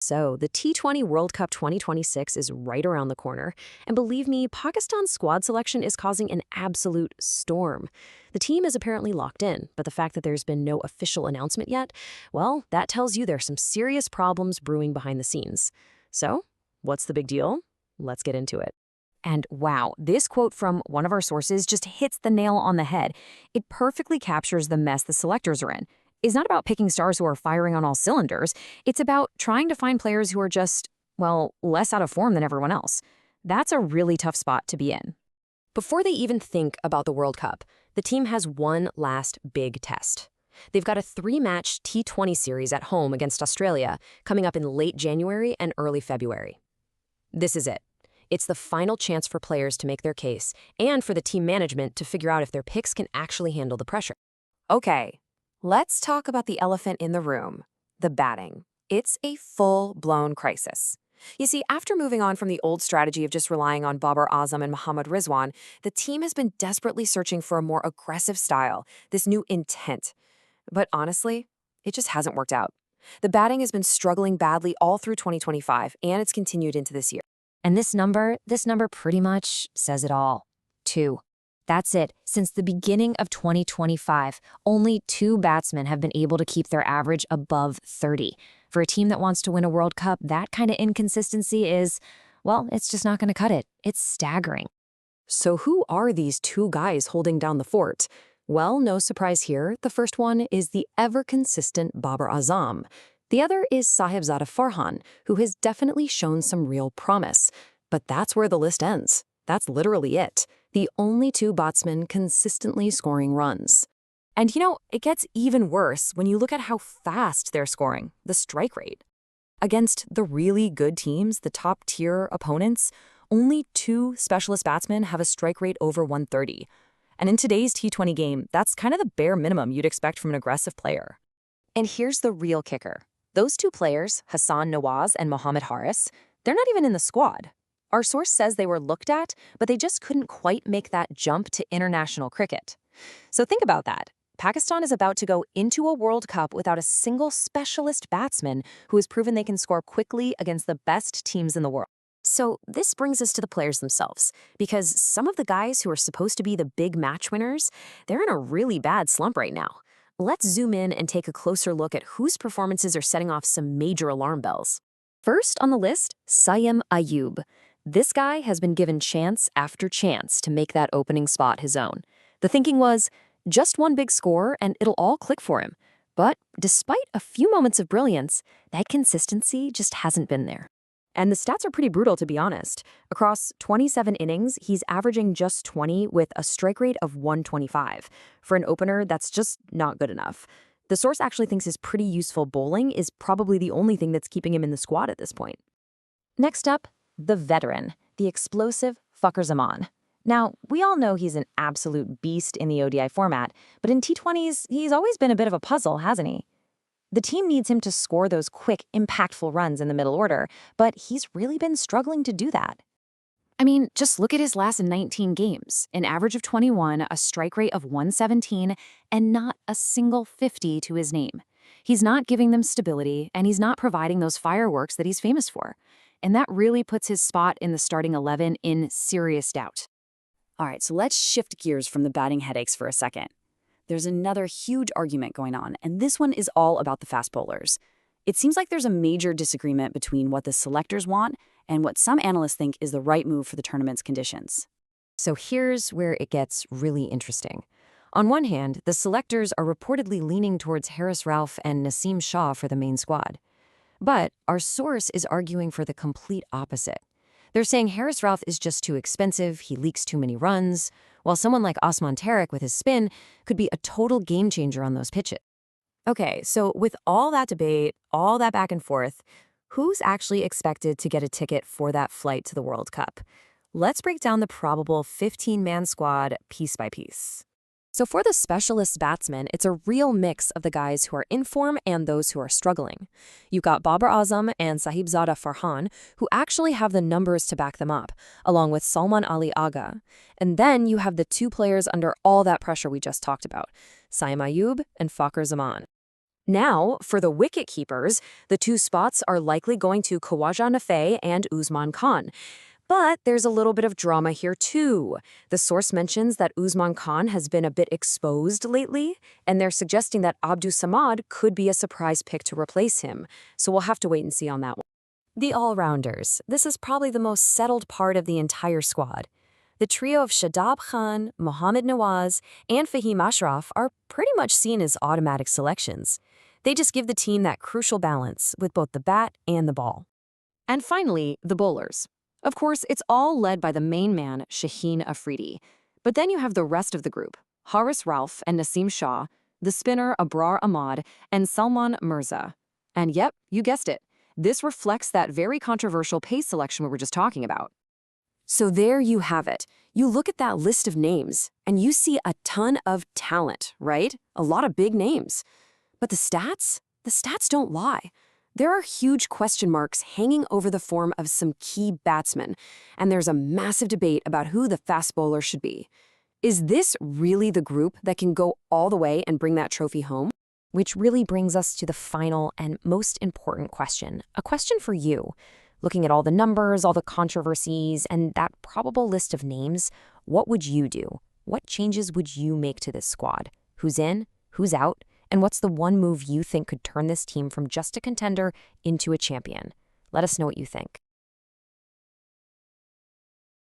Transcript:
So, the T20 World Cup 2026 is right around the corner, and believe me, Pakistan's squad selection is causing an absolute storm. The team is apparently locked in, but the fact that there's been no official announcement yet, well, that tells you there's some serious problems brewing behind the scenes. So, what's the big deal? Let's get into it. And wow, this quote from one of our sources just hits the nail on the head. It perfectly captures the mess the selectors are in. It's not about picking stars who are firing on all cylinders. It's about trying to find players who are just, well, less out of form than everyone else. That's a really tough spot to be in. Before they even think about the World Cup, the team has one last big test. They've got a 3-match T20 series at home against Australia coming up in late January and early February. This is it. It's the final chance for players to make their case and for the team management to figure out if their picks can actually handle the pressure. Okay, let's talk about the elephant in the room, the batting. It's a full-blown crisis. You see, after moving on from the old strategy of just relying on Babar, Azam, and Mohammad Rizwan, the team has been desperately searching for a more aggressive style, this new intent. But honestly, it just hasn't worked out. The batting has been struggling badly all through 2025, and it's continued into this year. And this number pretty much says it all. 2. That's it. Since the beginning of 2025, only 2 batsmen have been able to keep their average above 30. For a team that wants to win a World Cup, that kind of inconsistency is, well, it's just not going to cut it. It's staggering. So who are these 2 guys holding down the fort? Well, no surprise here. The first one is the ever-consistent Babar Azam. The other is Sahibzada Farhan, who has definitely shown some real promise. But that's where the list ends. That's literally it. The only 2 batsmen consistently scoring runs. And it gets even worse when you look at how fast they're scoring, the strike rate. Against the really good teams, the top-tier opponents, only 2 specialist batsmen have a strike rate over 130. And in today's T20 game, that's kind of the bare minimum you'd expect from an aggressive player. And here's the real kicker. Those 2 players, Hassan Nawaz and Mohammad Haris, they're not even in the squad. Our source says they were looked at, but they just couldn't quite make that jump to international cricket. So think about that. Pakistan is about to go into a World Cup without a single specialist batsman who has proven they can score quickly against the best teams in the world. So this brings us to the players themselves, because some of the guys who are supposed to be the big match winners, they're in a really bad slump right now. Let's zoom in and take a closer look at whose performances are setting off some major alarm bells. First on the list, Saim Ayub. This guy has been given chance after chance to make that opening spot his own. The thinking was, just one big score and it'll all click for him. But despite a few moments of brilliance, that consistency just hasn't been there. And the stats are pretty brutal, to be honest. Across 27 innings, he's averaging just 20 with a strike rate of 125. For an opener, that's just not good enough. The source actually thinks his pretty useful bowling is probably the only thing that's keeping him in the squad at this point. Next up, the veteran, the explosive Fakhar Zaman. Now, we all know he's an absolute beast in the ODI format, but in T20s, he's always been a bit of a puzzle, hasn't he? The team needs him to score those quick, impactful runs in the middle order, but he's really been struggling to do that. I mean, just look at his last 19 games, an average of 21, a strike rate of 117, and not a single 50 to his name. He's not giving them stability, and he's not providing those fireworks that he's famous for. And that really puts his spot in the starting 11 in serious doubt. All right, so let's shift gears from the batting headaches for a second. There's another huge argument going on, and this one is all about the fast bowlers. It seems like there's a major disagreement between what the selectors want and what some analysts think is the right move for the tournament's conditions. So here's where it gets really interesting. On one hand, the selectors are reportedly leaning towards Haris Rauf and Naseem Shah for the main squad. But our source is arguing for the complete opposite. They're saying Haris Rauf is just too expensive, he leaks too many runs, while someone like Osman Tarek with his spin could be a total game changer on those pitches. Okay, so with all that debate, all that back and forth, who's actually expected to get a ticket for that flight to the World Cup? Let's break down the probable 15-man squad piece by piece. So for the specialist batsmen, it's a real mix of the guys who are in form and those who are struggling. You've got Babar Azam and Sahibzada Farhan, who actually have the numbers to back them up, along with Salman Ali Agha. And then you have the 2 players under all that pressure we just talked about, Saim Ayub and Fakhar Zaman. Now, for the wicket-keepers, the two spots are likely going to Khawaja Nafay and Usman Khan. But there's a little bit of drama here, too. The source mentions that Usman Khan has been a bit exposed lately, and they're suggesting that Abdus Samad could be a surprise pick to replace him. So we'll have to wait and see on that one. The all-rounders. This is probably the most settled part of the entire squad. The trio of Shadab Khan, Mohammad Nawaz, and Fahim Ashraf are pretty much seen as automatic selections. They just give the team that crucial balance with both the bat and the ball. And finally, the bowlers. Of course, it's all led by the main man, Shaheen Afridi. But then you have the rest of the group, Haris Rauf and Naseem Shah, the spinner Abrar Ahmad, and Salman Mirza. And yep, you guessed it. This reflects that very controversial pace selection we were just talking about. So there you have it. You look at that list of names, and you see a ton of talent, right? A lot of big names. But the stats don't lie. There are huge question marks hanging over the form of some key batsmen, and there's a massive debate about who the fast bowler should be. Is this really the group that can go all the way and bring that trophy home? Which really brings us to the final and most important question, a question for you. Looking at all the numbers, all the controversies, and that probable list of names, what would you do? What changes would you make to this squad? Who's in? Who's out? And what's the one move you think could turn this team from just a contender into a champion? Let us know what you think.